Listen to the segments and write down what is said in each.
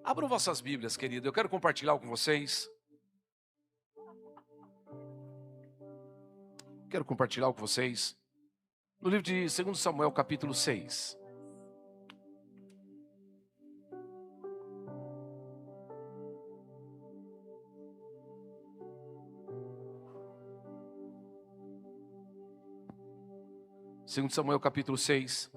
Abram vossas Bíblias, querido. Eu quero compartilhar com vocês. No livro de 2 Samuel, capítulo 6. Segundo Samuel, capítulo 6.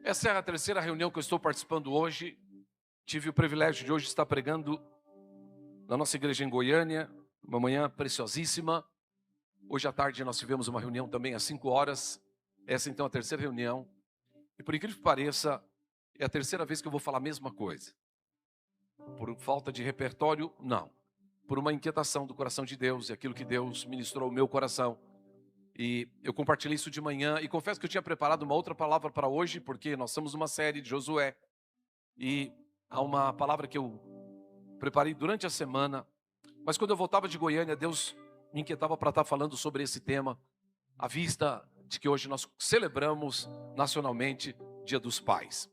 Essa é a terceira reunião que eu estou participando hoje. Tive o privilégio de hoje estar pregando na nossa igreja em Goiânia, uma manhã preciosíssima. Hoje à tarde nós tivemos uma reunião também às 5 horas. Essa então é a terceira reunião. E por incrível que pareça, é a terceira vez que eu vou falar a mesma coisa. Por falta de repertório, não. Por uma inquietação do coração de Deus e aquilo que Deus ministrou ao meu coração. E eu compartilhei isso de manhã e confesso que eu tinha preparado uma outra palavra para hoje, porque nós estamos numa série de Josué. E há uma palavra que eu preparei durante a semana, mas quando eu voltava de Goiânia, Deus me inquietava para estar falando sobre esse tema, à vista de que hoje nós celebramos nacionalmente Dia dos Pais.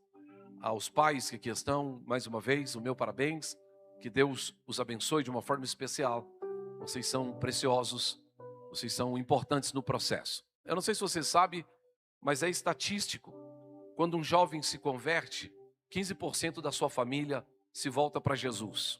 Aos pais que aqui estão, mais uma vez, o meu parabéns. Que Deus os abençoe de uma forma especial. Vocês são preciosos, vocês são importantes no processo. Eu não sei se você sabe, mas é estatístico. Quando um jovem se converte, 15% da sua família se volta para Jesus.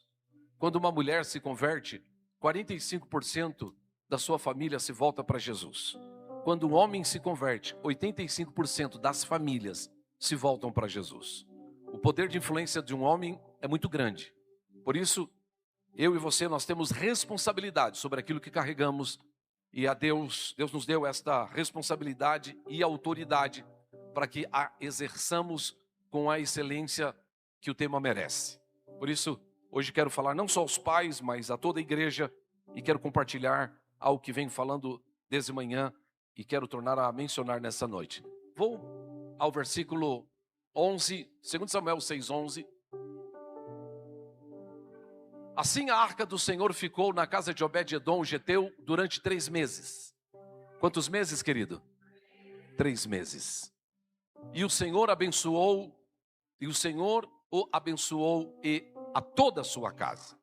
Quando uma mulher se converte, 45% da sua família se volta para Jesus. Quando um homem se converte, 85% das famílias se voltam para Jesus. O poder de influência de um homem é muito grande. Por isso, eu e você, nós temos responsabilidade sobre aquilo que carregamos. E a Deus nos deu esta responsabilidade e autoridade para que a exerçamos com a excelência que o tema merece. Por isso, hoje quero falar não só aos pais, mas a toda a igreja. E quero compartilhar algo que venho falando desde manhã e quero tornar a mencionar nessa noite. Vou ao versículo 11, 2 Samuel 6:11. Assim a arca do Senhor ficou na casa de Obed-edom, o geteu, durante 3 meses. Quantos meses, querido? 3 meses. E o Senhor o abençoou e a toda a sua casa.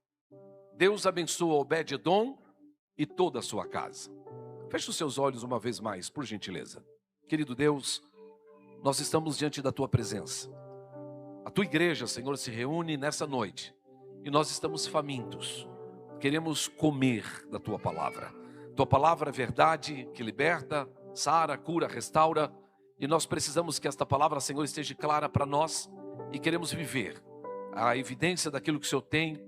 Deus abençoa Obed-edom e toda a sua casa. Feche os seus olhos uma vez mais, por gentileza. Querido Deus, nós estamos diante da tua presença. A tua igreja, Senhor, se reúne nessa noite. E nós estamos famintos, queremos comer da tua palavra. Tua palavra é verdade que liberta, sara, cura, restaura. E nós precisamos que esta palavra, Senhor, esteja clara para nós. E queremos viver a evidência daquilo que o Senhor tem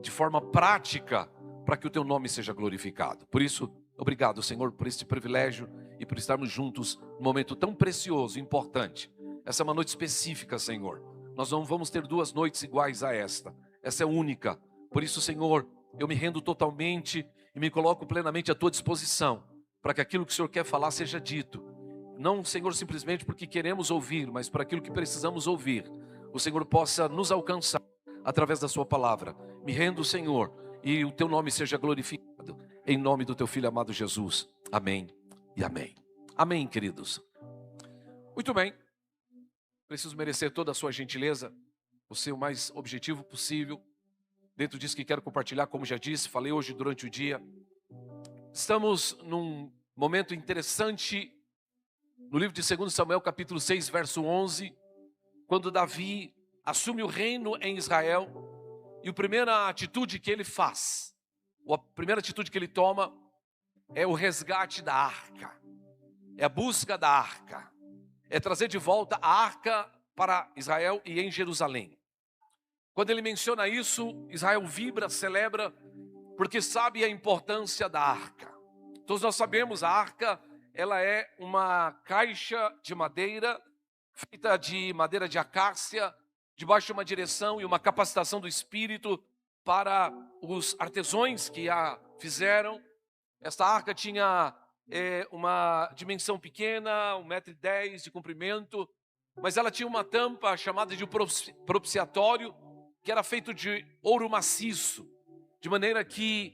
de forma prática para que o teu nome seja glorificado. Por isso, obrigado, Senhor, por este privilégio e por estarmos juntos num momento tão precioso e importante. Essa é uma noite específica, Senhor. Nós não vamos ter 2 noites iguais a esta. Essa é única. Por isso, Senhor, eu me rendo totalmente e me coloco plenamente à tua disposição, para que aquilo que o Senhor quer falar seja dito. Não, Senhor, simplesmente porque queremos ouvir, mas para aquilo que precisamos ouvir. O Senhor possa nos alcançar através da sua palavra. Me rendo, Senhor, e o teu nome seja glorificado. Em nome do teu Filho amado Jesus. Amém e amém. Amém, queridos. Muito bem. Preciso merecer toda a sua gentileza, vou ser o mais objetivo possível, dentro disso que quero compartilhar, como já disse, falei hoje durante o dia. Estamos num momento interessante, no livro de 2 Samuel, capítulo 6, verso 11, quando Davi assume o reino em Israel, e a primeira atitude que ele faz, a primeira atitude que ele toma, é o resgate da arca, é a busca da arca. É trazer de volta a arca para Israel e em Jerusalém. Quando ele menciona isso, Israel vibra, celebra, porque sabe a importância da arca. Todos nós sabemos, a arca, ela é uma caixa de madeira, feita de madeira de acácia, debaixo de uma direção e uma capacitação do Espírito para os artesãos que a fizeram. Esta arca tinha uma dimensão pequena, 1,10 m de comprimento, mas ela tinha uma tampa chamada de propiciatório, que era feito de ouro maciço, de maneira que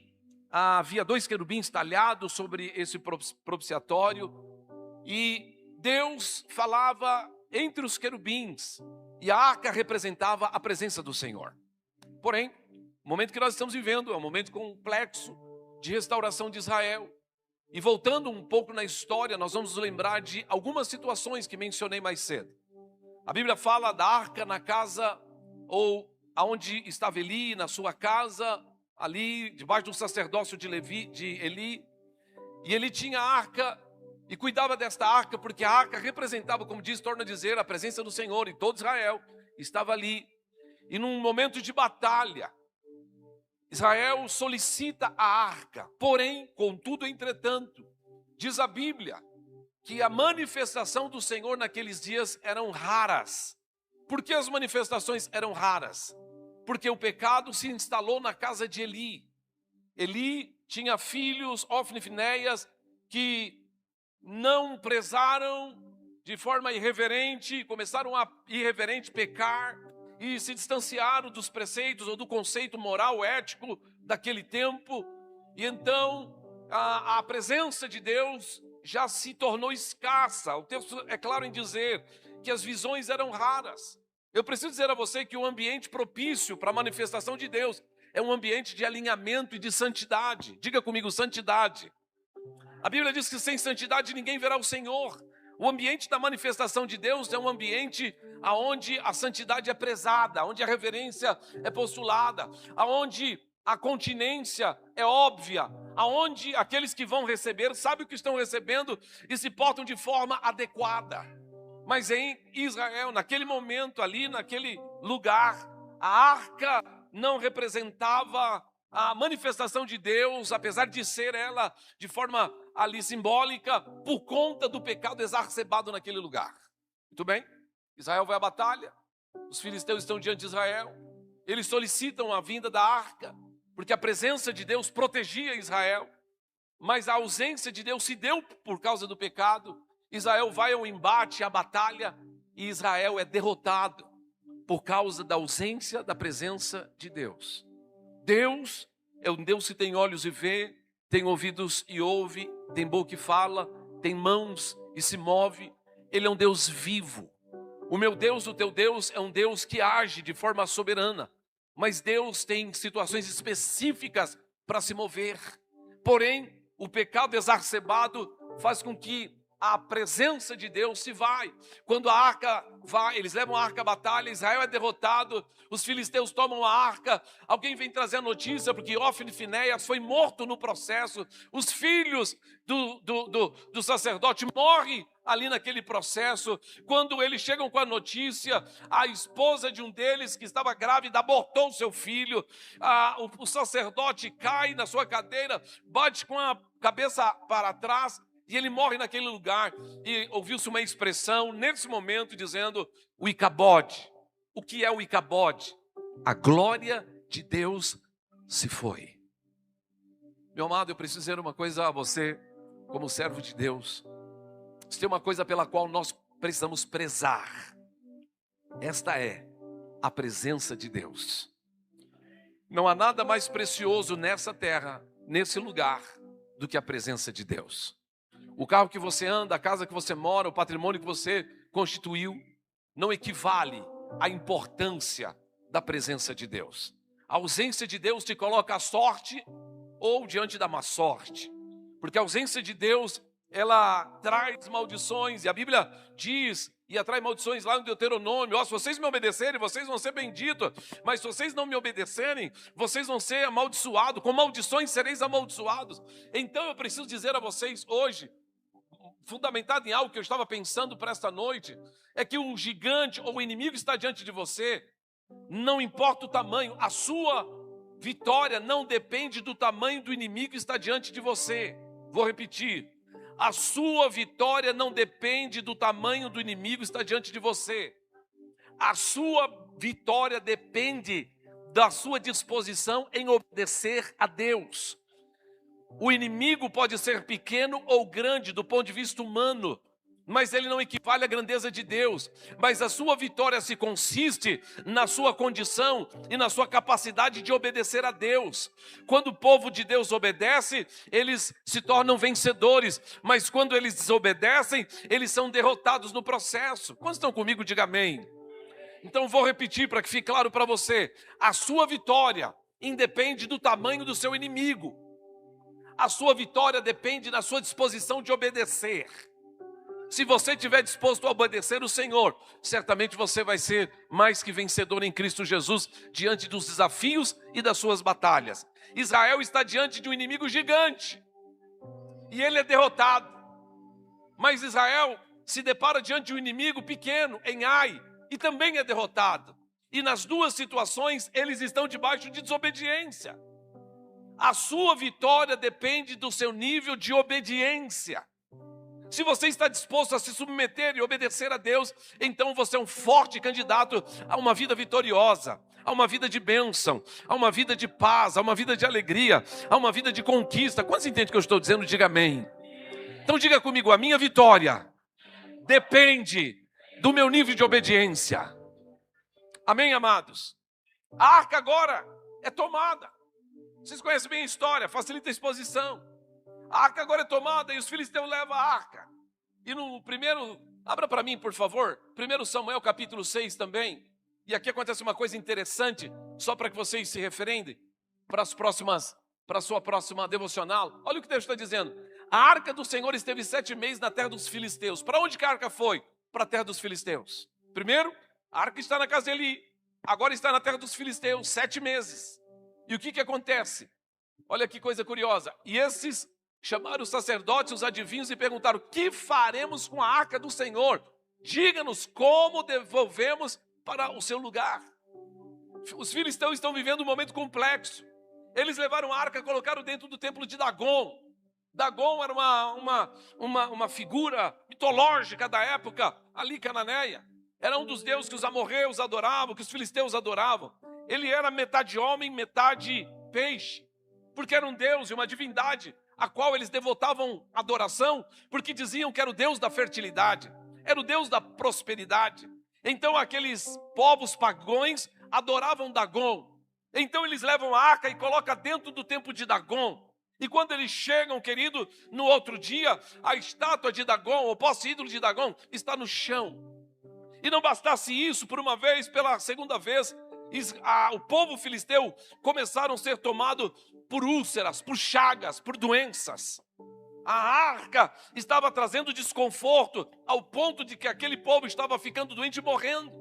havia 2 querubins talhados sobre esse propiciatório, e Deus falava entre os querubins, e a arca representava a presença do Senhor. Porém, o momento que nós estamos vivendo é um momento complexo de restauração de Israel. E voltando um pouco na história, nós vamos lembrar de algumas situações que mencionei mais cedo. A Bíblia fala da arca na casa, ou aonde estava Eli, na sua casa, ali debaixo do sacerdócio de Eli. E ele tinha a arca e cuidava desta arca, porque a arca representava, como diz, torna a dizer, a presença do Senhor, e todo Israel estava ali. E num momento de batalha, Israel solicita a arca, porém, contudo, entretanto, diz a Bíblia que a manifestação do Senhor naqueles dias eram raras. Por que as manifestações eram raras? Porque o pecado se instalou na casa de Eli. Eli tinha filhos, Ofni e Finéias, que não prezaram de forma irreverente, começaram a irreverente pecar, e se distanciaram dos preceitos ou do conceito moral, ético daquele tempo. E então a presença de Deus já se tornou escassa. O texto é claro em dizer que as visões eram raras. Eu preciso dizer a você que o ambiente propício para a manifestação de Deus é um ambiente de alinhamento e de santidade. Diga comigo, santidade. A Bíblia diz que sem santidade ninguém verá o Senhor. O ambiente da manifestação de Deus é um ambiente onde a santidade é prezada, onde a reverência é postulada, onde a continência é óbvia, onde aqueles que vão receber sabem o que estão recebendo e se portam de forma adequada. Mas em Israel, naquele momento ali, naquele lugar, a arca não representava a manifestação de Deus, apesar de ser ela de forma ali simbólica, por conta do pecado exacerbado naquele lugar. Muito bem? Israel vai à batalha, os filisteus estão diante de Israel, eles solicitam a vinda da arca, porque a presença de Deus protegia Israel, mas a ausência de Deus se deu por causa do pecado. Israel vai ao embate, à batalha, e Israel é derrotado por causa da ausência da presença de Deus. Deus é um Deus que tem olhos e vê, tem ouvidos e ouve, tem boca e fala, tem mãos e se move. Ele é um Deus vivo. O meu Deus, o teu Deus, é um Deus que age de forma soberana. Mas Deus tem situações específicas para se mover. Porém, o pecado exacerbado faz com que a presença de Deus se vai. Quando a arca vai, eles levam a arca à batalha, Israel é derrotado, os filisteus tomam a arca, alguém vem trazer a notícia, porque Ofni e Finéias foi morto no processo, os filhos do sacerdote morrem ali naquele processo. Quando eles chegam com a notícia, a esposa de um deles, que estava grávida, abortou seu filho, o sacerdote cai na sua cadeira, bate com a cabeça para trás, e ele morre naquele lugar. E ouviu-se uma expressão nesse momento dizendo o Icabode. O que é o Icabode? A glória de Deus se foi. Meu amado, eu preciso dizer uma coisa a você, como servo de Deus. Se tem uma coisa pela qual nós precisamos prezar, esta é a presença de Deus. Não há nada mais precioso nessa terra, nesse lugar, do que a presença de Deus. O carro que você anda, a casa que você mora, o patrimônio que você constituiu, não equivale à importância da presença de Deus. A ausência de Deus te coloca à sorte ou diante da má sorte. Porque a ausência de Deus, ela traz maldições. E a Bíblia diz e atrai maldições lá no Deuteronômio. Se vocês me obedecerem, vocês vão ser benditos. Mas se vocês não me obedecerem, vocês vão ser amaldiçoados. Com maldições sereis amaldiçoados. Então eu preciso dizer a vocês hoje, fundamentado em algo que eu estava pensando para esta noite, é que um gigante ou o inimigo está diante de você, não importa o tamanho, a sua vitória não depende do tamanho do inimigo que está diante de você. Vou repetir, a sua vitória não depende do tamanho do inimigo que está diante de você. A sua vitória depende da sua disposição em obedecer a Deus. O inimigo pode ser pequeno ou grande do ponto de vista humano, mas ele não equivale à grandeza de Deus. Mas a sua vitória se consiste na sua condição e na sua capacidade de obedecer a Deus. Quando o povo de Deus obedece, eles se tornam vencedores, mas quando eles desobedecem, eles são derrotados no processo. Quantos estão comigo? Diga amém. Então vou repetir para que fique claro para você. A sua vitória independe do tamanho do seu inimigo. A sua vitória depende da sua disposição de obedecer. Se você estiver disposto a obedecer o Senhor, certamente você vai ser mais que vencedor em Cristo Jesus diante dos desafios e das suas batalhas. Israel está diante de um inimigo gigante e ele é derrotado. Mas Israel se depara diante de um inimigo pequeno, em Ai, e também é derrotado. E nas duas situações eles estão debaixo de desobediência. A sua vitória depende do seu nível de obediência. Se você está disposto a se submeter e obedecer a Deus, então você é um forte candidato a uma vida vitoriosa, a uma vida de bênção, a uma vida de paz, a uma vida de alegria, a uma vida de conquista. Quantos entendem o que eu estou dizendo? Diga amém. Então diga comigo, a minha vitória depende do meu nível de obediência. Amém, amados? A arca agora é tomada. Vocês conhecem bem a história, facilita a exposição. A arca agora é tomada e os filisteus levam a arca. E no primeiro, abra para mim por favor, 1 Samuel capítulo 6 também. E aqui acontece uma coisa interessante, só para que vocês se referendem para a sua próxima devocional. Olha o que Deus está dizendo. A arca do Senhor esteve 7 meses na terra dos filisteus. Para onde que a arca foi? Para a terra dos filisteus. Primeiro, a arca está na casa de Eli. Agora está na terra dos filisteus, 7 meses. E o que acontece? Olha que coisa curiosa. E esses chamaram os sacerdotes, os adivinhos e perguntaram: o que faremos com a arca do Senhor? Diga-nos como devolvemos para o seu lugar. Os filisteus estão vivendo um momento complexo. Eles levaram a arca e colocaram dentro do templo de Dagon. Dagon era uma figura mitológica da época ali cananeia. Era um dos deuses que os amorreus adoravam, que os filisteus adoravam. Ele era metade homem, metade peixe, porque era um deus e uma divindade a qual eles devotavam adoração, porque diziam que era o Deus da fertilidade, era o Deus da prosperidade. Então aqueles povos pagãos adoravam Dagon. Então eles levam a arca e colocam dentro do templo de Dagon. E quando eles chegam, querido, no outro dia, a estátua de Dagon, o poste ídolo de Dagon, está no chão. E não bastasse isso, por uma vez, pela segunda vez, o povo filisteu começaram a ser tomado por úlceras, por chagas, por doenças. A arca estava trazendo desconforto ao ponto de que aquele povo estava ficando doente e morrendo.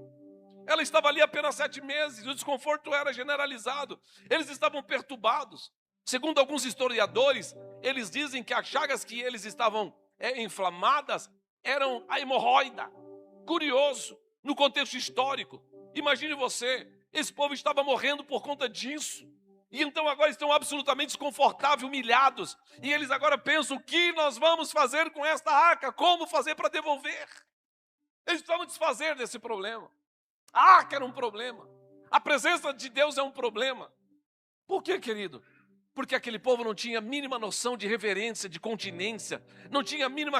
Ela estava ali apenas 7 meses, o desconforto era generalizado. Eles estavam perturbados. Segundo alguns historiadores, eles dizem que as chagas que eles estavam inflamadas eram a hemorroida. Curioso, no contexto histórico. Imagine você, esse povo estava morrendo por conta disso. E então agora estão absolutamente desconfortáveis, humilhados. E eles agora pensam: o que nós vamos fazer com esta arca? Como fazer para devolver? Eles precisavam desfazer desse problema. A arca era um problema. A presença de Deus é um problema. Por quê, querido? Porque aquele povo não tinha a mínima noção de reverência, de continência. Não tinha a mínima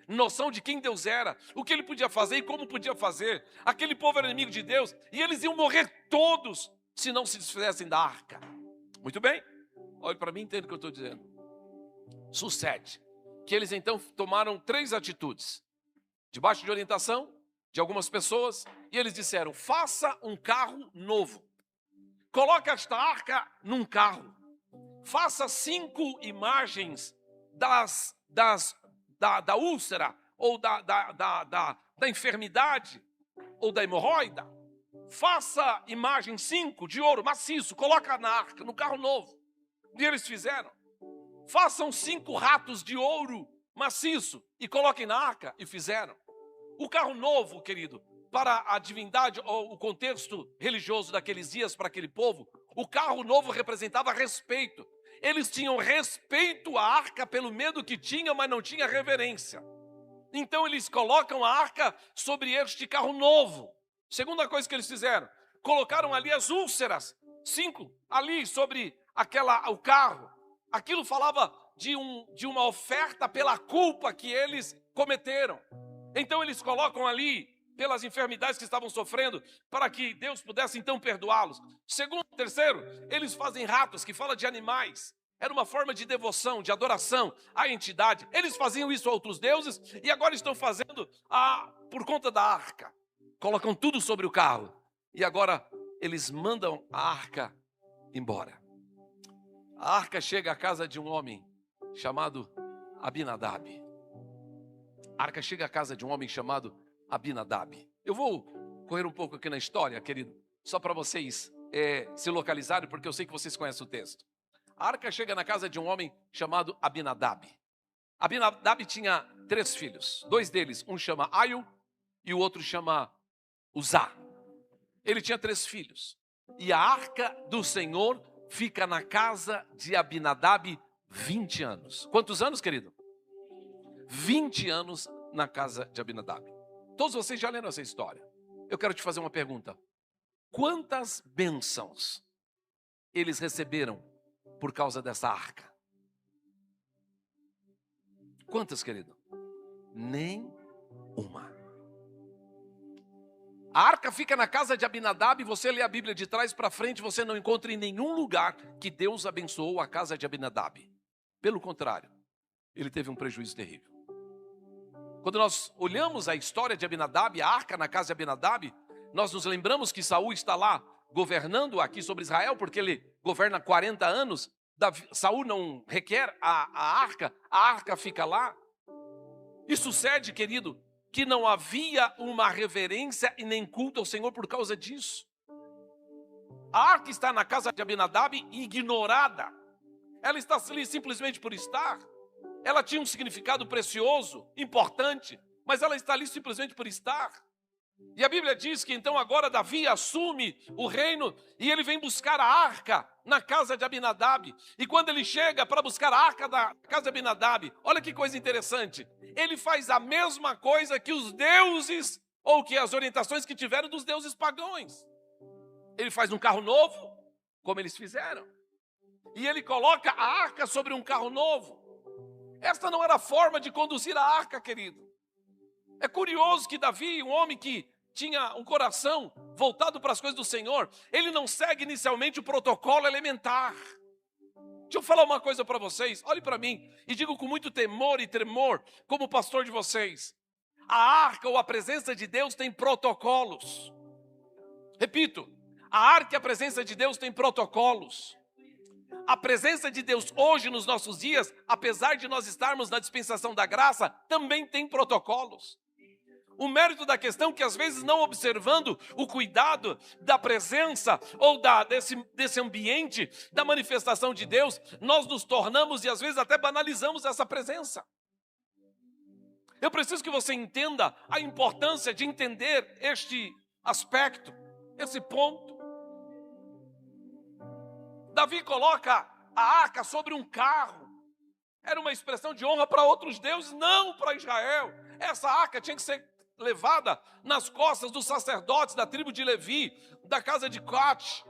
noção de quem Deus era. O que ele podia fazer e como podia fazer. Aquele povo era inimigo de Deus. E eles iam morrer todos se não se desfizessem da arca. Muito bem? Olhe para mim e entenda o que eu estou dizendo. Sucede que eles então tomaram 3 atitudes. Debaixo de orientação de algumas pessoas. E eles disseram: faça um carro novo. Coloque esta arca num carro. Faça 5 imagens da úlcera, ou da enfermidade, ou da hemorroida. Faça imagem 5 de ouro maciço, coloca na arca, no carro novo. E eles fizeram. Façam 5 ratos de ouro maciço e coloquem na arca, e fizeram. O carro novo, querido, para a divindade ou o contexto religioso daqueles dias, para aquele povo, o carro novo representava respeito. Eles tinham respeito à arca pelo medo que tinham, mas não tinha reverência. Então eles colocam a arca sobre este carro novo. Segunda coisa que eles fizeram, colocaram ali as úlceras, 5 ali sobre o carro. Aquilo falava de uma oferta pela culpa que eles cometeram. Então eles colocam ali pelas enfermidades que estavam sofrendo, para que Deus pudesse então perdoá-los. Segundo, terceiro, eles fazem ratos, que fala de animais. Era uma forma de devoção, de adoração à entidade. Eles faziam isso a outros deuses e agora estão fazendo por conta da arca. Colocam tudo sobre o carro e agora eles mandam a arca embora. A arca chega à casa de um homem chamado Abinadab. A arca chega à casa de um homem chamado Abinadab. Eu vou correr um pouco aqui na história, querido, só para vocês se localizarem, porque eu sei que vocês conhecem o texto. A arca chega na casa de um homem chamado Abinadab. Abinadab tinha 3 filhos. 2 deles, um chama Aio e o outro chama Uzá. Ele tinha 3 filhos. E a arca do Senhor fica na casa de Abinadab 20 anos. Quantos anos, querido? 20 anos na casa de Abinadab. Todos vocês já leram essa história. Eu quero te fazer uma pergunta. Quantas bênçãos eles receberam por causa dessa arca? Quantas, querido? Nem uma. A arca fica na casa de Abinadab, e você lê a Bíblia de trás para frente, você não encontra em nenhum lugar que Deus abençoou a casa de Abinadab. Pelo contrário, ele teve um prejuízo terrível. Quando nós olhamos a história de Abinadab, a arca na casa de Abinadab, nós nos lembramos que Saul está lá governando aqui sobre Israel, porque ele governa 40 anos. Saul não requer a arca fica lá. E sucede, querido, que não havia uma reverência e nem culto ao Senhor por causa disso. A arca está na casa de Abinadab ignorada. Ela está ali simplesmente por estar. Ela tinha um significado precioso, importante, mas ela está ali simplesmente por estar. E a Bíblia diz que então agora Davi assume o reino e ele vem buscar a arca na casa de Abinadab. E quando ele chega para buscar a arca da casa de Abinadab, olha que coisa interessante. Ele faz a mesma coisa que os deuses, ou que as orientações que tiveram dos deuses pagãos. Ele faz um carro novo, como eles fizeram. E ele coloca a arca sobre um carro novo. Esta não era a forma de conduzir a arca, querido. É curioso que Davi, um homem que tinha um coração voltado para as coisas do Senhor, ele não segue inicialmente o protocolo elementar. Deixa eu falar uma coisa para vocês, olhe para mim e digo com muito temor e tremor, como pastor de vocês. A arca ou a presença de Deus tem protocolos. Repito, a arca e a presença de Deus tem protocolos. A presença de Deus hoje nos nossos dias, apesar de nós estarmos na dispensação da graça, também tem protocolos. O mérito da questão é que às vezes não observando o cuidado da presença ou desse ambiente, da manifestação de Deus, nós nos tornamos e às vezes até banalizamos essa presença. Eu preciso que você entenda a importância de entender este aspecto, esse ponto. Davi coloca a arca sobre um carro. Era uma expressão de honra para outros deuses, não para Israel. Essa arca tinha que ser levada nas costas dos sacerdotes da tribo de Levi, da casa de Coate.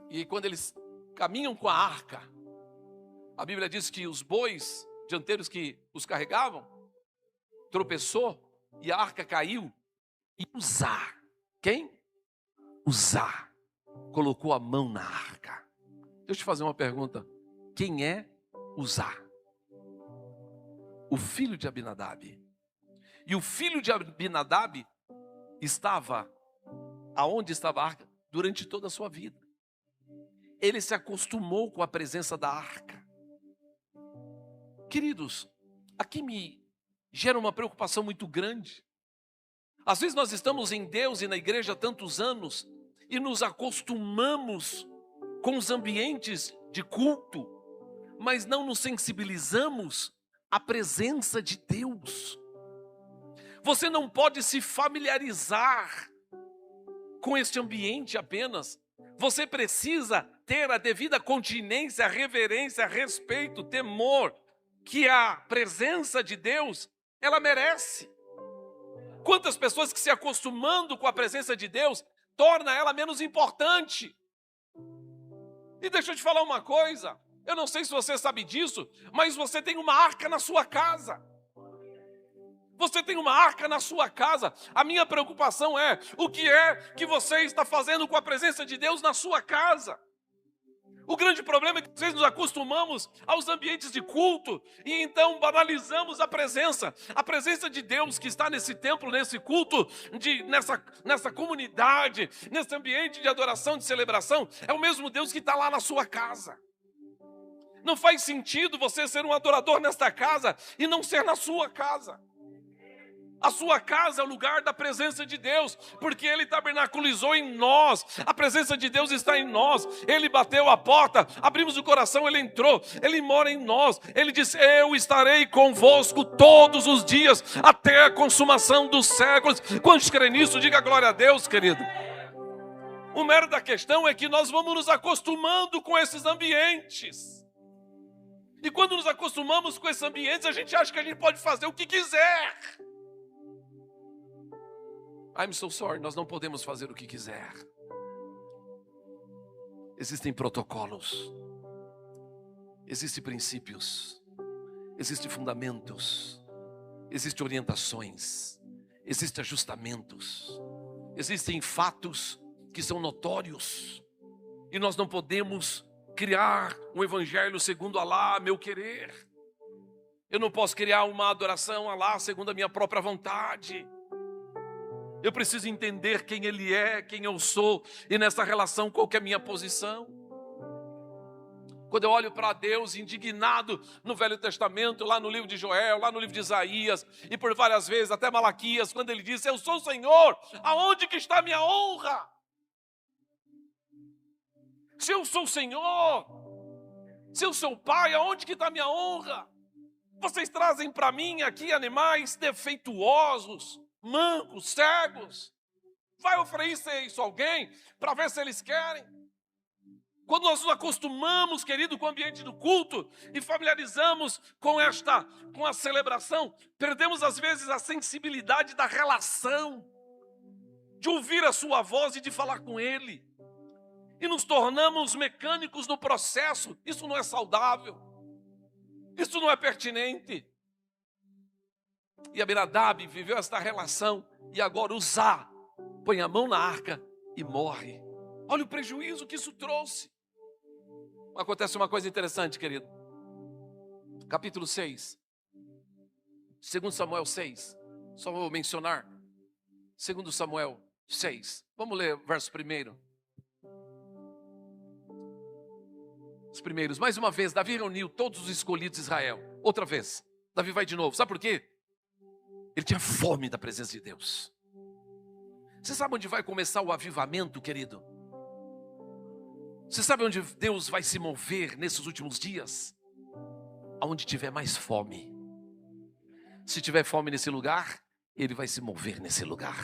E quando eles caminham com a arca, a Bíblia diz que os bois dianteiros que os carregavam tropeçou e a arca caiu. E Uzá, quem? Uzá colocou a mão na arca. Deixa eu te fazer uma pergunta. Quem é Uzá? O filho de Abinadab. E o filho de Abinadab estava aonde estava a arca durante toda a sua vida. Ele se acostumou com a presença da arca. Queridos, aqui me gera uma preocupação muito grande. Às vezes nós estamos em Deus e na igreja há tantos anos e nos acostumamos com os ambientes de culto, mas não nos sensibilizamos à presença de Deus. Você não pode se familiarizar com este ambiente apenas. Você precisa ter a devida continência, reverência, respeito, temor, que a presença de Deus, ela merece. Quantas pessoas que se acostumando com a presença de Deus, torna ela menos importante. E deixa eu te falar uma coisa, eu não sei se você sabe disso, mas você tem uma arca na sua casa. Você tem uma arca na sua casa. A minha preocupação é, o que é que você está fazendo com a presença de Deus na sua casa? O grande problema é que às vezes nos acostumamos aos ambientes de culto e então banalizamos a presença de Deus que está nesse templo, nesse culto, nessa comunidade, nesse ambiente de adoração, de celebração. É o mesmo Deus que está lá na sua casa. Não faz sentido você ser um adorador nesta casa e não ser na sua casa. A sua casa é o lugar da presença de Deus, porque Ele tabernaculizou em nós, a presença de Deus está em nós, Ele bateu a porta, abrimos o coração, Ele entrou, Ele mora em nós, Ele disse, eu estarei convosco todos os dias, até a consumação dos séculos. Quantos creem nisso? Diga glória a Deus, querido. O mérito da questão é que nós vamos nos acostumando com esses ambientes, e quando nos acostumamos com esses ambientes, a gente acha que a gente pode fazer o que quiser. I'm so sorry, nós não podemos fazer o que quiser. Existem protocolos, existem princípios, existem fundamentos, existem orientações, existem ajustamentos, existem fatos que são notórios, e nós não podemos criar um evangelho segundo Alá, meu querer. Eu não posso criar uma adoração a Alá segundo a minha própria vontade. Eu preciso entender quem Ele é, quem eu sou, e nessa relação qual que é a minha posição. Quando eu olho para Deus indignado no Velho Testamento, lá no livro de Joel, lá no livro de Isaías, e por várias vezes, até Malaquias, quando ele diz, eu sou o Senhor, aonde que está a minha honra? Se eu sou o Senhor, se eu sou o Pai, aonde que está a minha honra? Vocês trazem para mim aqui animais defeituosos, mancos, cegos. Vai oferecer isso a alguém para ver se eles querem? Quando nós nos acostumamos, querido, com o ambiente do culto e familiarizamos com a celebração, perdemos às vezes a sensibilidade da relação, de ouvir a sua voz e de falar com Ele. E nos tornamos mecânicos no processo. Isso não é saudável. Isso não é pertinente. E Abinadab viveu esta relação, e agora Uzá põe a mão na arca e morre. Olha o prejuízo que isso trouxe. Acontece uma coisa interessante, querido. Capítulo 6, 2 Samuel 6, só vou mencionar 2 Samuel 6. Vamos ler o verso 1. Os primeiros, mais uma vez, Davi reuniu todos os escolhidos de Israel. Outra vez, Davi vai de novo. Sabe por quê? Ele tinha fome da presença de Deus. Você sabe onde vai começar o avivamento, querido? Você sabe onde Deus vai se mover nesses últimos dias? Aonde tiver mais fome. Se tiver fome nesse lugar, Ele vai se mover nesse lugar.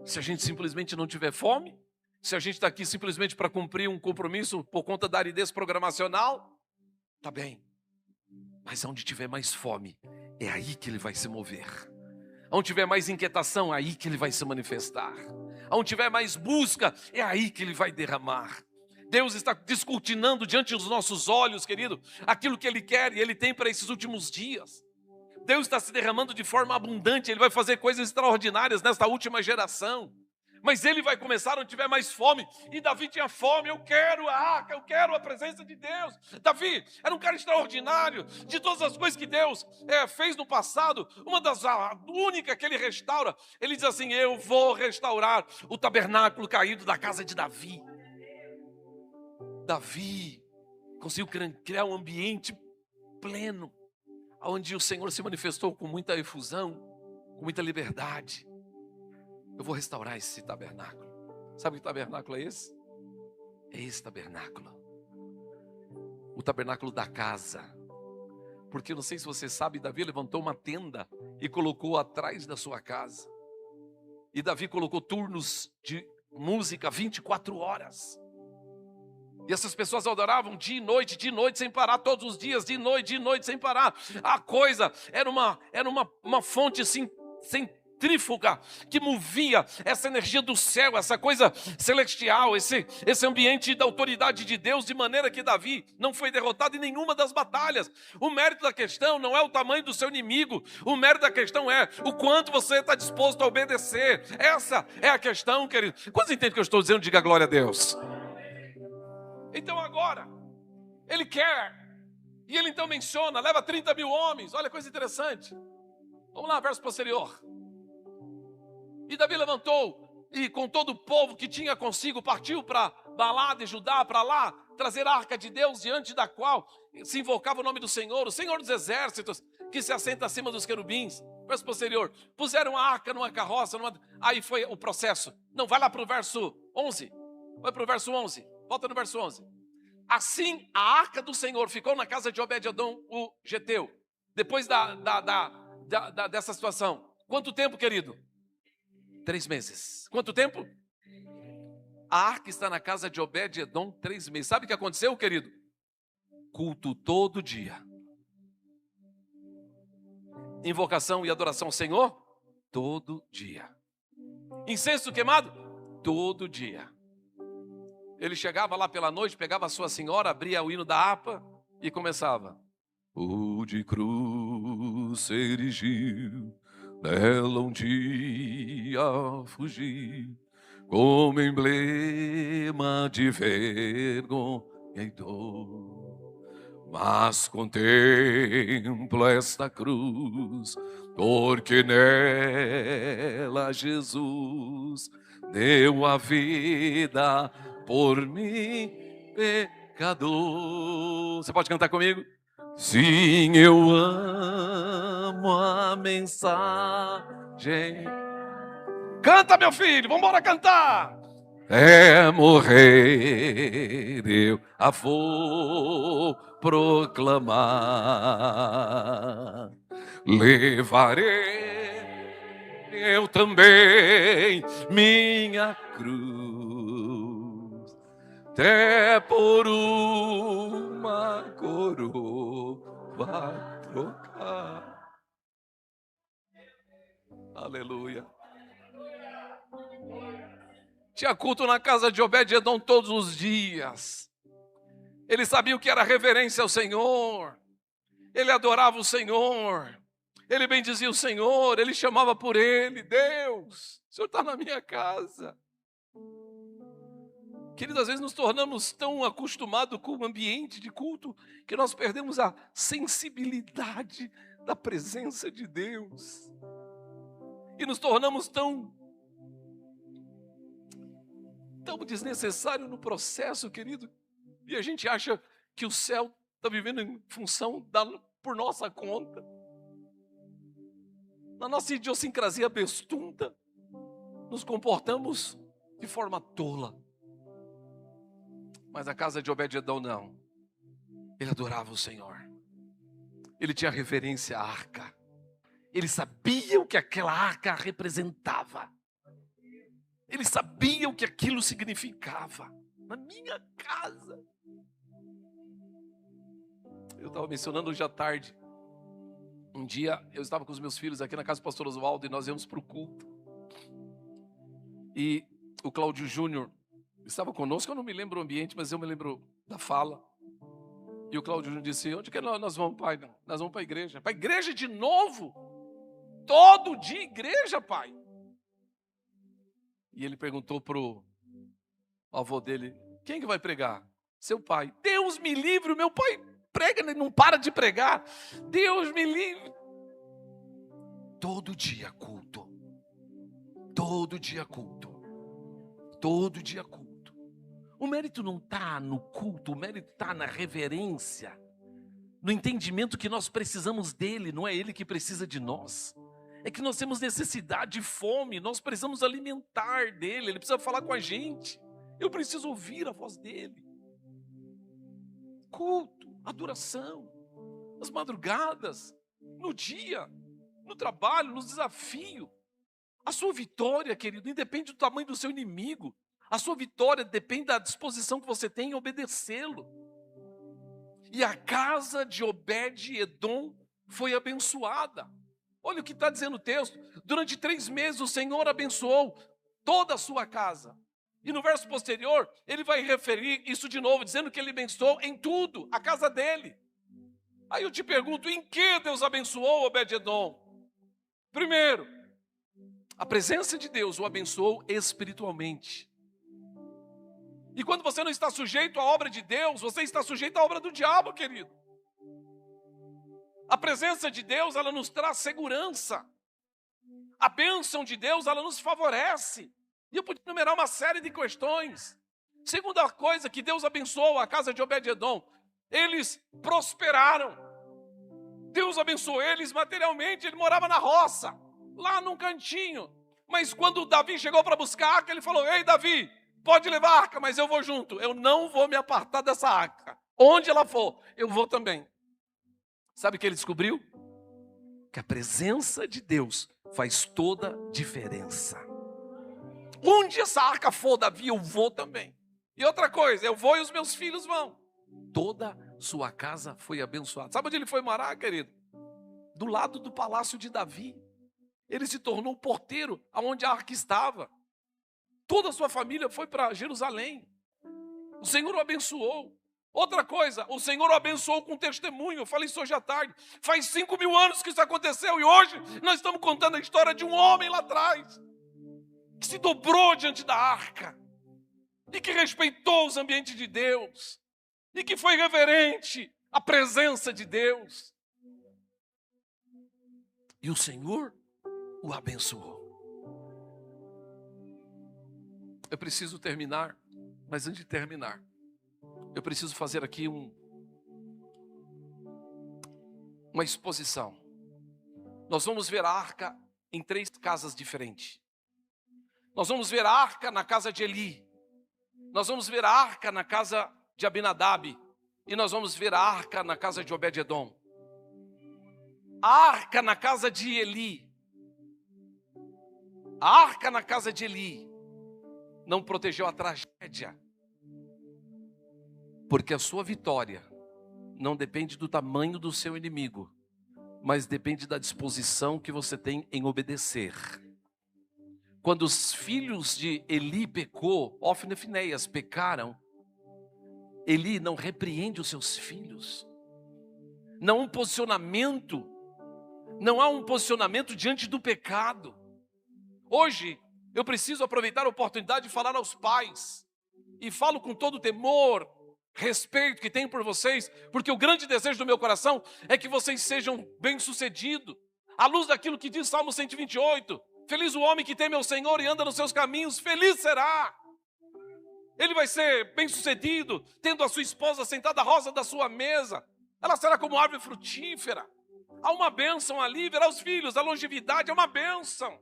Se a gente simplesmente não tiver fome, se a gente está aqui simplesmente para cumprir um compromisso por conta da aridez programacional, tá bem. Mas onde tiver mais fome, é aí que Ele vai se mover. Onde tiver mais inquietação, é aí que Ele vai se manifestar. Onde tiver mais busca, é aí que Ele vai derramar. Deus está descortinando diante dos nossos olhos, querido, aquilo que Ele quer e Ele tem para esses últimos dias. Deus está se derramando de forma abundante, Ele vai fazer coisas extraordinárias nesta última geração. Mas Ele vai começar onde tiver mais fome. E Davi tinha fome, eu quero a arca, eu quero a presença de Deus. Davi era um cara extraordinário. De todas as coisas que Deus fez no passado, a única que Ele restaura, Ele diz assim, eu vou restaurar o tabernáculo caído da casa de Davi. Davi conseguiu criar um ambiente pleno, onde o Senhor se manifestou com muita efusão, com muita liberdade. Eu vou restaurar esse tabernáculo. Sabe que tabernáculo é esse? É esse tabernáculo. O tabernáculo da casa. Porque não sei se você sabe, Davi levantou uma tenda e colocou atrás da sua casa. E Davi colocou turnos de música 24 horas. E essas pessoas adoravam dia e noite, sem parar, todos os dias, de noite, sem parar. A coisa era uma fonte assim, sem centrífuga que movia essa energia do céu, essa coisa celestial, esse ambiente da autoridade de Deus, de maneira que Davi não foi derrotado em nenhuma das batalhas. O mérito da questão não é o tamanho do seu inimigo, o mérito da questão é o quanto você está disposto a obedecer. Essa é a questão, querido. Quantos entendem o que eu estou dizendo? Diga glória a Deus. Então agora, ele quer, e ele então menciona, leva 30 mil homens. Olha que coisa interessante. Vamos lá, verso posterior. E Davi levantou, e com todo o povo que tinha consigo, partiu para Balá de Judá, para lá, trazer a arca de Deus, diante da qual se invocava o nome do Senhor, o Senhor dos exércitos, que se assenta acima dos querubins. Verso posterior. Puseram a arca numa carroça, aí foi o processo. Não, vai lá para o verso 11. Vai para o verso 11. Volta no verso 11. Assim a arca do Senhor ficou na casa de Obed-edom, o geteu. Depois dessa situação. Quanto tempo, querido? 3 meses. Quanto tempo? A arca está na casa de Obed-edom 3 meses. Sabe o que aconteceu, querido? Culto todo dia. Invocação e adoração ao Senhor? Todo dia. Incenso queimado? Todo dia. Ele chegava lá pela noite, pegava a sua senhora, abria o hino da harpa e começava. O de cruz se erigiu, nela um dia fugir, como emblema de vergonha e dor. Mas contemplo esta cruz, porque nela Jesus deu a vida por mim, pecador. Você pode cantar comigo? Sim, eu amo a mensagem. Canta, meu filho, vamos embora cantar. É morrer, eu a vou proclamar. Levarei eu também minha cruz, até por uma coroa trocar. Aleluia. Tinha culto na casa de Obed-edom todos os dias. Ele sabia o que era reverência ao Senhor. Ele adorava o Senhor. Ele bendizia o Senhor. Ele chamava por Ele. Deus, o Senhor está na minha casa. Queridos, às vezes nos tornamos tão acostumados com o ambiente de culto que nós perdemos a sensibilidade da presença de Deus. E nos tornamos tão desnecessário no processo, querido, e a gente acha que o céu está vivendo em função por nossa conta. Na nossa idiosincrasia bestunda, nos comportamos de forma tola. Mas a casa de Obed-edom não. Ele adorava o Senhor. Ele tinha reverência à arca. Ele sabia o que aquela arca representava. Ele sabia o que aquilo significava. Na minha casa. Eu estava mencionando hoje à tarde. Um dia eu estava com os meus filhos aqui na casa do pastor Oswaldo e nós íamos para o culto. E o Cláudio Júnior estava conosco, eu não me lembro o ambiente, mas eu me lembro da fala. E o Cláudio Júnior disse: onde que nós vamos, pai? Nós vamos para a igreja. Para a igreja de novo? Todo dia igreja, pai. E ele perguntou para o avô dele: quem que vai pregar? Seu pai. Deus me livre, o meu pai prega, ele não para de pregar. Deus me livre. Todo dia culto. Todo dia culto. Todo dia culto. O mérito não está no culto, o mérito está na reverência, no entendimento que nós precisamos dele, não é ele que precisa de nós. É que nós temos necessidade e fome, nós precisamos alimentar dele, ele precisa falar com a gente. Eu preciso ouvir a voz dele. Culto, adoração, nas madrugadas, no dia, no trabalho, no desafio. A sua vitória, querido, independe do tamanho do seu inimigo. A sua vitória depende da disposição que você tem em obedecê-lo. E a casa de Obed-edom foi abençoada. Olha o que está dizendo o texto. Durante 3 meses o Senhor abençoou toda a sua casa. E no verso posterior, ele vai referir isso de novo, dizendo que ele abençoou em tudo, a casa dele. Aí eu te pergunto, em que Deus abençoou Obed-edom? Primeiro, a presença de Deus o abençoou espiritualmente. E quando você não está sujeito à obra de Deus, você está sujeito à obra do diabo, querido. A presença de Deus, ela nos traz segurança. A bênção de Deus, ela nos favorece. E eu podia enumerar uma série de questões. Segunda coisa que Deus abençoou a casa de Obed-edom, eles prosperaram. Deus abençoou eles materialmente, ele morava na roça, lá num cantinho. Mas quando Davi chegou para buscar a arca, ele falou, ei Davi, pode levar a arca, mas eu vou junto. Eu não vou me apartar dessa arca. Onde ela for, eu vou também. Sabe o que ele descobriu? Que a presença de Deus faz toda a diferença. Onde essa arca for, Davi, eu vou também. E outra coisa, eu vou e os meus filhos vão. Toda sua casa foi abençoada. Sabe onde ele foi morar, querido? Do lado do palácio de Davi. Ele se tornou o porteiro aonde a arca estava. Toda a sua família foi para Jerusalém. O Senhor o abençoou. Outra coisa, o Senhor o abençoou com testemunho. Eu falei isso hoje à tarde. Faz 5.000 anos que isso aconteceu e hoje nós estamos contando a história de um homem lá atrás que se dobrou diante da arca e que respeitou os ambientes de Deus e que foi reverente à presença de Deus. E o Senhor o abençoou. Eu preciso terminar, mas antes de terminar, eu preciso fazer aqui uma exposição. Nós vamos ver a arca em 3 casas diferentes. Nós vamos ver a arca na casa de Eli. Nós vamos ver a arca na casa de Abinadab. E nós vamos ver a arca na casa de Obed-edom. A arca na casa de Eli. A arca na casa de Eli não protegeu a tragédia. Porque a sua vitória não depende do tamanho do seu inimigo, mas depende da disposição que você tem em obedecer. Quando os filhos de Eli pecou, Ofni e Finéias pecaram, Eli não repreende os seus filhos. Não há um posicionamento diante do pecado. Hoje, eu preciso aproveitar a oportunidade de falar aos pais. E falo com todo temor, respeito que tenho por vocês, porque o grande desejo do meu coração é que vocês sejam bem-sucedidos. À luz daquilo que diz Salmo 128, feliz o homem que teme ao Senhor e anda nos seus caminhos, feliz será. Ele vai ser bem-sucedido, tendo a sua esposa sentada à rosa da sua mesa. Ela será como árvore frutífera. Há uma bênção ali, verá os filhos, a longevidade é uma bênção.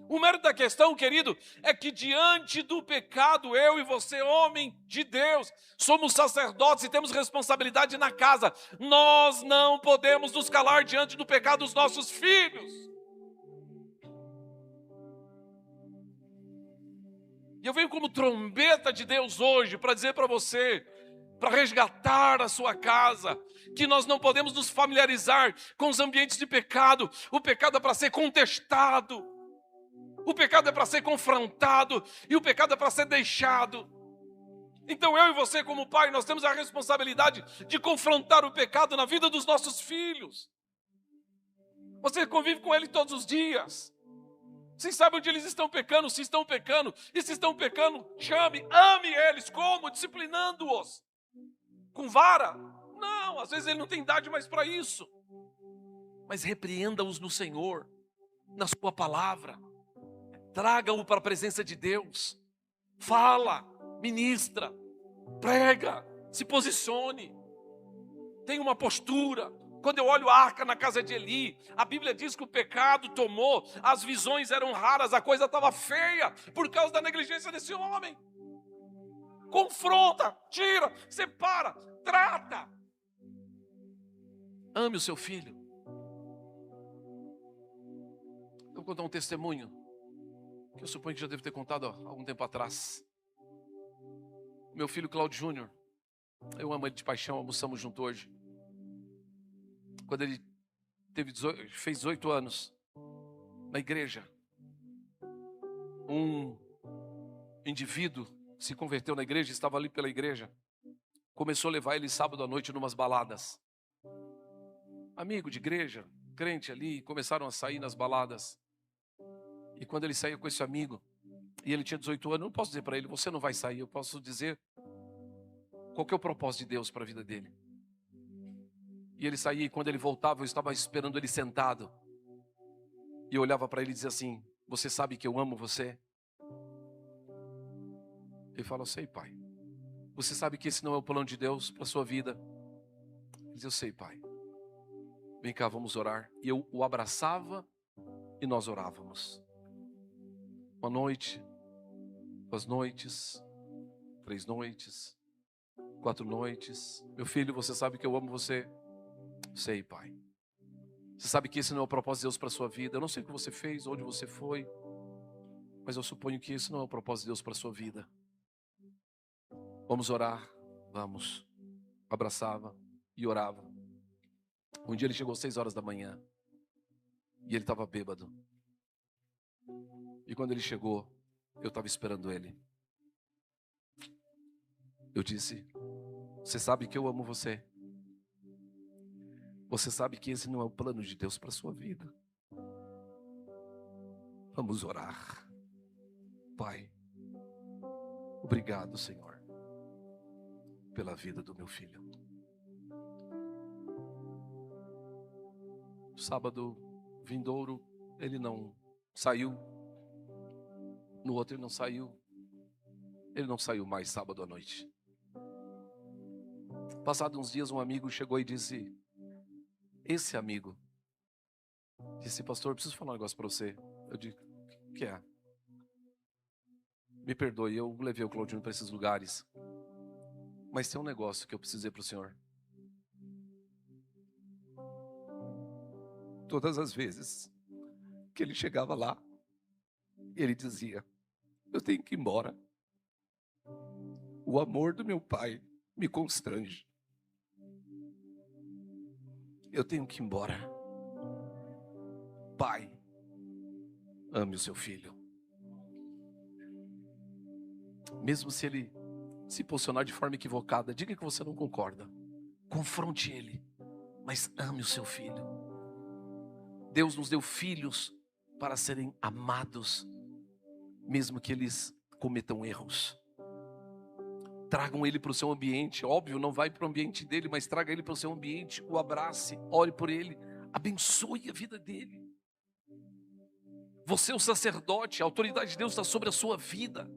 O mérito da questão, querido, é que diante do pecado, eu e você, homem de Deus, somos sacerdotes e temos responsabilidade na casa. Nós não podemos nos calar diante do pecado dos nossos filhos. E eu venho como trombeta de Deus hoje para dizer para você, para resgatar a sua casa, que nós não podemos nos familiarizar com os ambientes de pecado. O pecado é para ser contestado. O pecado é para ser confrontado e o pecado é para ser deixado. Então eu e você como pai, nós temos a responsabilidade de confrontar o pecado na vida dos nossos filhos. Você convive com ele todos os dias. Vocês sabem onde eles estão pecando, se estão pecando. E se estão pecando, chame, ame eles. Como? Disciplinando-os. Com vara? Não, às vezes ele não tem idade mais para isso. Mas repreenda-os no Senhor, na sua palavra. Traga-o para a presença de Deus. Fala, ministra, prega, se posicione. Tenha uma postura. Quando eu olho a arca na casa de Eli, a Bíblia diz que o pecado tomou, as visões eram raras, a coisa estava feia por causa da negligência desse homem. Confronta, tira, separa, trata. Ame o seu filho. Eu vou contar um testemunho que eu suponho que já devo ter contado há algum tempo atrás. Meu filho Cláudio Júnior, eu amo ele de paixão, almoçamos junto hoje. Quando ele fez 18 anos, na igreja. Um indivíduo se converteu na igreja, estava ali pela igreja, começou a levar ele sábado à noite numas baladas. Amigo de igreja, crente ali, começaram a sair nas baladas. E quando ele saía com esse amigo, e ele tinha 18 anos, eu não posso dizer para ele, você não vai sair, eu posso dizer qual que é o propósito de Deus para a vida dele. E ele saía, e quando ele voltava, eu estava esperando ele sentado. E eu olhava para ele e dizia assim, você sabe que eu amo você? Ele falou, sei, pai. Você sabe que esse não é o plano de Deus para a sua vida? Ele dizia, eu sei, pai. Vem cá, vamos orar. E eu o abraçava e nós orávamos. Uma noite, 2 noites, 3 noites, 4 noites. Meu filho, você sabe que eu amo você? Sei, pai. Você sabe que esse não é o propósito de Deus para a sua vida. Eu não sei o que você fez, onde você foi, mas eu suponho que esse não é o propósito de Deus para a sua vida. Vamos orar? Vamos. Abraçava e orava. Um dia ele chegou às 6 horas da manhã e ele estava bêbado. E quando ele chegou, eu estava esperando ele. Eu disse, você sabe que eu amo você. Você sabe que esse não é o plano de Deus para a sua vida. Vamos orar. Pai, obrigado, Senhor, pela vida do meu filho. Sábado vindouro, ele não saiu. No outro ele não saiu. Ele não saiu mais sábado à noite. Passados uns dias, um amigo chegou e disse, esse amigo disse, pastor, eu preciso falar um negócio para você. Eu disse, o que é? Me perdoe, eu levei o Claudinho para esses lugares. Mas tem um negócio que eu preciso dizer para o senhor. Todas as vezes que ele chegava lá, ele dizia, eu tenho que ir embora. O amor do meu pai me constrange. Eu tenho que ir embora. Pai, ame o seu filho. Mesmo se ele se posicionar de forma equivocada, diga que você não concorda. Confronte ele, mas ame o seu filho. Deus nos deu filhos para serem amados, mesmo que eles cometam erros. Tragam ele para o seu ambiente, óbvio, não vai para o ambiente dele, mas traga ele para o seu ambiente, o abrace, ore por ele, abençoe a vida dele. Você é o sacerdote, a autoridade de Deus está sobre a sua vida.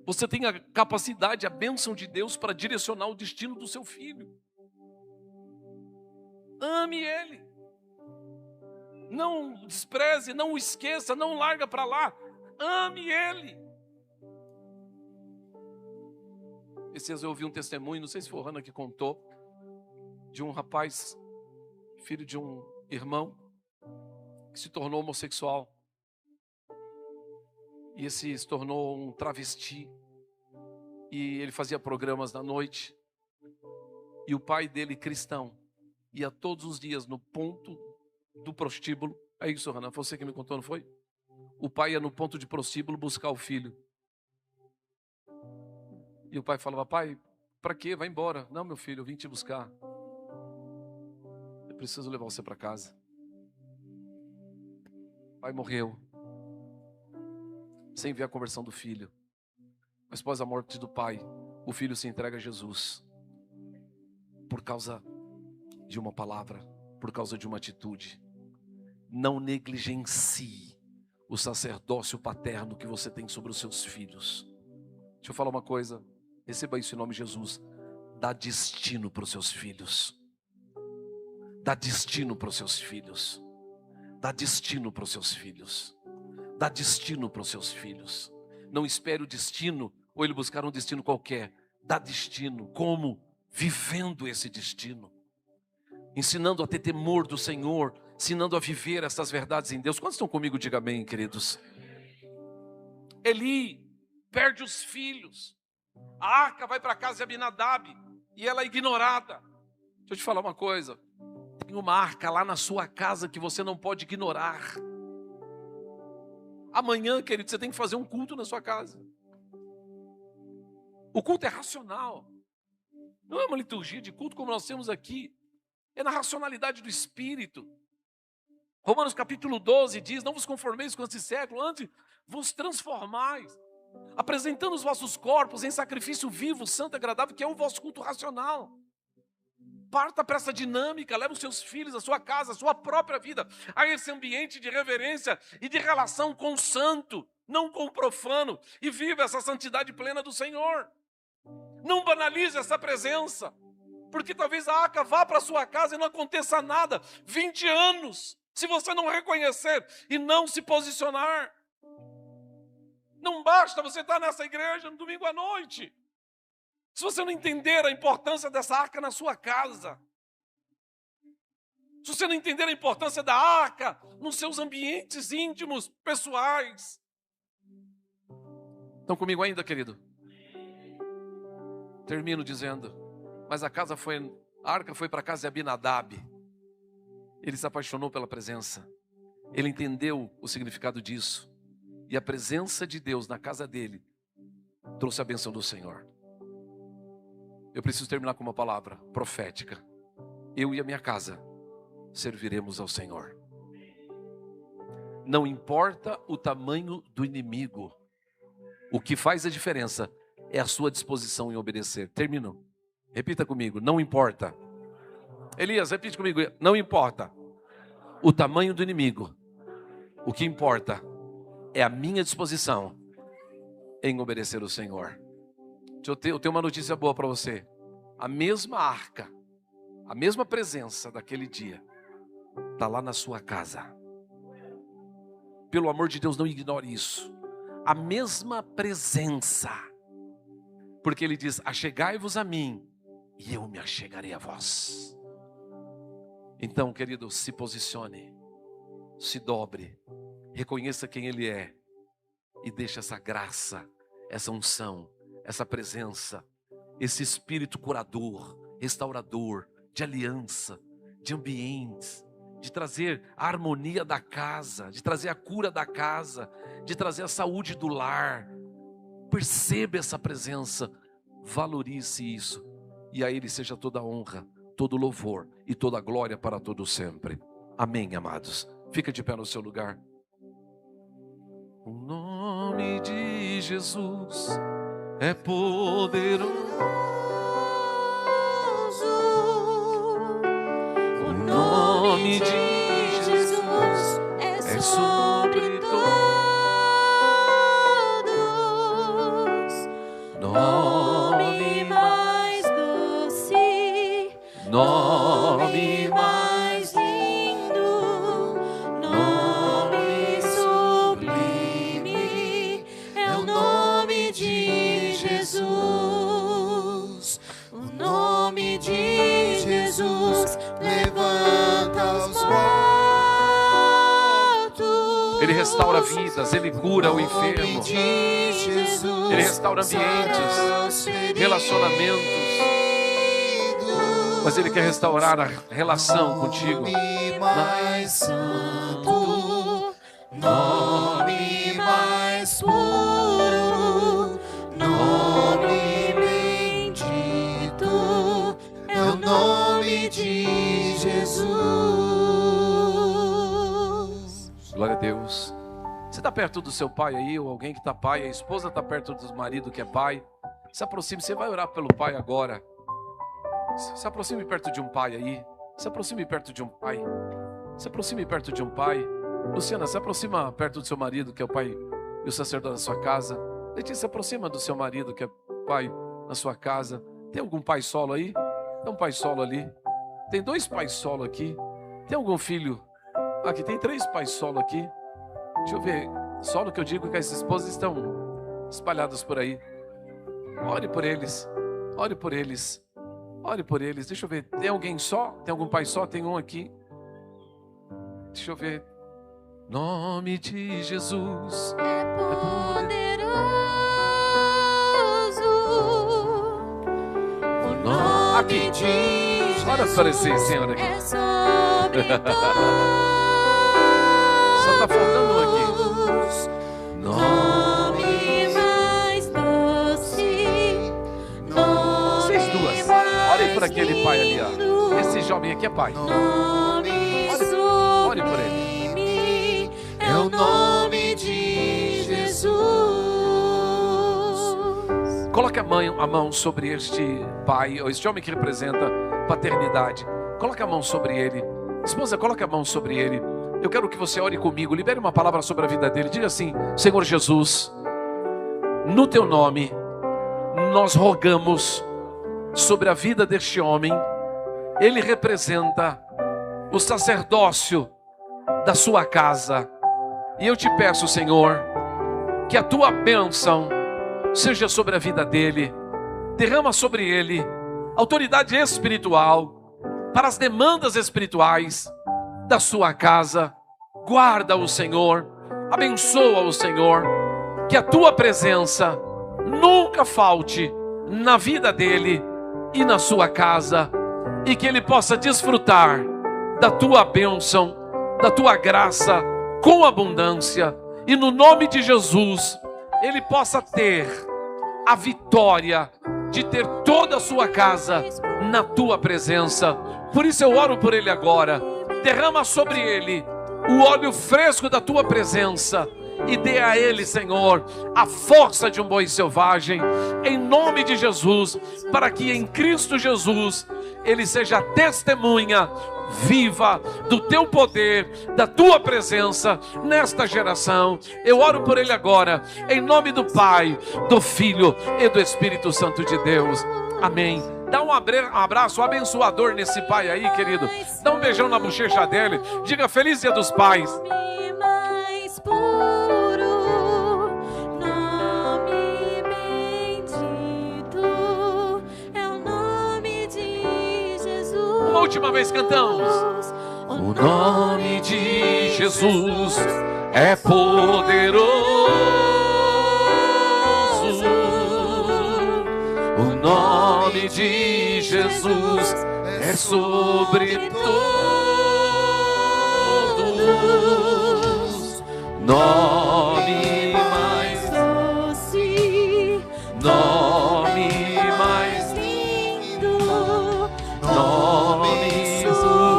Você tem a capacidade, a bênção de Deus para direcionar o destino do seu filho. Ame ele. Não despreze, não o esqueça, não larga para lá. Ame ele. Esses dias eu ouvi um testemunho, não sei se foi o Hannah que contou, de um rapaz, filho de um irmão, que se tornou homossexual. E esse se tornou um travesti. E ele fazia programas na noite. E o pai dele, cristão, ia todos os dias no ponto do prostíbulo. É isso, Hannah, foi você que me contou, não foi? O pai ia no ponto de prostíbulo buscar o filho. E o pai falava, pai, para quê? Vai embora. Não, meu filho, eu vim te buscar. Eu preciso levar você para casa. O pai morreu, sem ver a conversão do filho. Mas após a morte do pai, o filho se entrega a Jesus. Por causa de uma palavra, por causa de uma atitude. Não negligencie o sacerdócio paterno que você tem sobre os seus filhos. Deixa eu falar uma coisa, receba isso em nome de Jesus. Dá destino para os seus filhos. Dá destino para os seus filhos. Dá destino para os seus filhos. Dá destino para os seus filhos. Não espere o destino ou ele buscar um destino qualquer. Dá destino. Como? Vivendo esse destino. Ensinando a ter temor do Senhor. Ensinando a viver essas verdades em Deus. Quantos estão comigo? Diga amém, queridos. Eli perde os filhos. A arca vai para a casa de Abinadab e ela é ignorada. Deixa eu te falar uma coisa. tem uma arca lá na sua casa que você não pode ignorar. Amanhã, querido, você tem que fazer um culto na sua casa. O culto é racional. Não é uma liturgia de culto como nós temos aqui. É na racionalidade do Espírito. Romanos capítulo 12 diz: não vos conformeis com esse século, antes vos transformais, apresentando os vossos corpos em sacrifício vivo, santo e agradável, que é o vosso culto racional. Parta para essa dinâmica, leva os seus filhos, a sua casa, a sua própria vida, a esse ambiente de reverência e de relação com o santo, não com o profano, e viva essa santidade plena do Senhor. Não banalize essa presença, porque talvez a arca vá para a sua casa e não aconteça nada, 20 anos, se você não reconhecer e não se posicionar. Não basta você estar nessa igreja no domingo à noite, se você não entender a importância dessa arca na sua casa, se você não entender a importância da arca nos seus ambientes íntimos, pessoais. Estão comigo ainda, querido? Termino dizendo, mas a arca foi para a casa de Abinadab. Ele se apaixonou pela presença. Ele entendeu o significado disso. E a presença de Deus na casa dele trouxe a bênção do Senhor. Eu preciso terminar com uma palavra profética. Eu e a minha casa serviremos ao Senhor. Não importa o tamanho do inimigo. O que faz a diferença é a sua disposição em obedecer. Termino. Repita comigo. Não importa. Elias, repite comigo. Não importa o tamanho do inimigo. O que importa é a minha disposição em obedecer ao Senhor. Eu tenho uma notícia boa para você. A mesma arca, a mesma presença daquele dia, está lá na sua casa. Pelo amor de Deus, não ignore isso. A mesma presença. Porque ele diz: achegai-vos a mim, e eu me achegarei a vós. Então, querido, se posicione, se dobre, reconheça quem Ele é, e deixe essa graça, essa unção, essa presença, esse espírito curador, restaurador, de aliança, de ambientes, de trazer a harmonia da casa, de trazer a cura da casa, de trazer a saúde do lar. Perceba essa presença, valorize isso, e a Ele seja toda a honra, todo o louvor e toda a glória para todo sempre. Amém, amados. Fica de pé no seu lugar. O nome de Jesus é poderoso. O nome de Jesus é sobre todos. Nome mais doce, nome mais lindo, nome sublime, é o nome de Jesus. O nome de Jesus levanta os mortos. Ele restaura vidas, Ele cura o enfermo. Ele restaura ambientes, relacionamentos. Mas Ele quer restaurar a relação contigo. Mais santo, nome mais puro, nome bendito, é o nome de Jesus. Glória a Deus. Você está perto do seu pai aí, ou alguém que está pai, a esposa está perto do marido que é pai. Se aproxime, você vai orar pelo pai agora. Se aproxime perto de um pai aí. Se aproxime perto de um pai. Se aproxime perto de um pai. Luciana, se aproxima perto do seu marido, que é o pai e o sacerdote da sua casa. Letícia, se aproxima do seu marido, que é pai na sua casa. Tem algum pai solo aí? Tem um pai solo ali. Tem 2 pais solo aqui. Tem algum filho? Aqui tem 3 pais solo aqui. Deixa eu ver. Solo que eu digo que as esposas estão espalhadas por aí. Ore por eles. Ore por eles. Ore por eles. Deixa eu ver. Tem alguém só? Tem algum pai só? Tem um aqui. Deixa eu ver. Nome de Jesus é poderoso. O nome aqui. de Jesus Olha aparecer, Senhor, aqui. é sobre gritou. Só tá faltando um aqui. Nome mais doce. Vocês duas, olhem por aquele pai ali, ó. Esse jovem aqui é pai. Olhe por ele. É o nome de Jesus. Coloque a mão sobre este pai, ou este homem que representa paternidade. Coloque a mão sobre ele. Esposa, coloque a mão sobre ele. Eu quero que você ore comigo. Libere uma palavra sobre a vida dele. Diga assim: Senhor Jesus, no teu nome, nós rogamos sobre a vida deste homem. Ele representa o sacerdócio da sua casa. E eu te peço, Senhor, que a tua bênção seja sobre a vida dele. Derrama sobre ele autoridade espiritual para as demandas espirituais da sua casa. Guarda-o, Senhor. Abençoa-o, Senhor. Que a tua presença nunca falte na vida dele e na sua casa. E que ele possa desfrutar da tua bênção, da tua graça com abundância. E no nome de Jesus, ele possa ter a vitória de ter toda a sua casa na tua presença. Por isso eu oro por ele agora. Derrama sobre ele o óleo fresco da tua presença e dê a ele, Senhor, a força de um boi selvagem, em nome de Jesus, para que em Cristo Jesus ele seja testemunha viva do teu poder, da tua presença nesta geração. Eu oro por ele agora, em nome do Pai, do Filho e do Espírito Santo de Deus. Amém. Dá um abraço abençoador nesse pai aí, querido. Dá um beijão na bochecha dele. Diga feliz Dia dos Pais. Nome mais puro, nome bendito, é o nome de Jesus. Uma última vez cantamos. O nome de Jesus é poderoso. O nome de Jesus é sobre todos. Nome mais doce, nome mais lindo, nome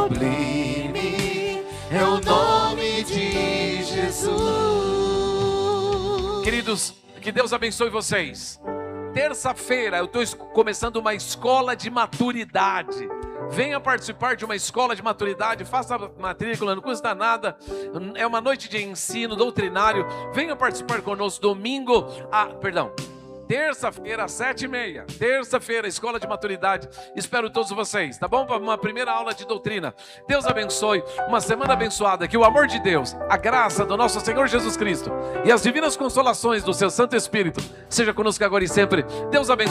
sublime é o nome de Jesus. Queridos, que Deus abençoe vocês. Terça-feira eu estou começando uma escola de maturidade. Venha participar de uma escola de maturidade. Faça a matrícula, não custa nada. É uma noite de ensino doutrinário. Venha participar conosco terça-feira às 7h30. Terça-feira, escola de maturidade. Espero todos vocês, tá bom? Para uma primeira aula de doutrina. Deus abençoe. Uma semana abençoada. Que o amor de Deus, a graça do nosso Senhor Jesus Cristo e as divinas consolações do seu Santo Espírito seja conosco agora e sempre. Deus abençoe.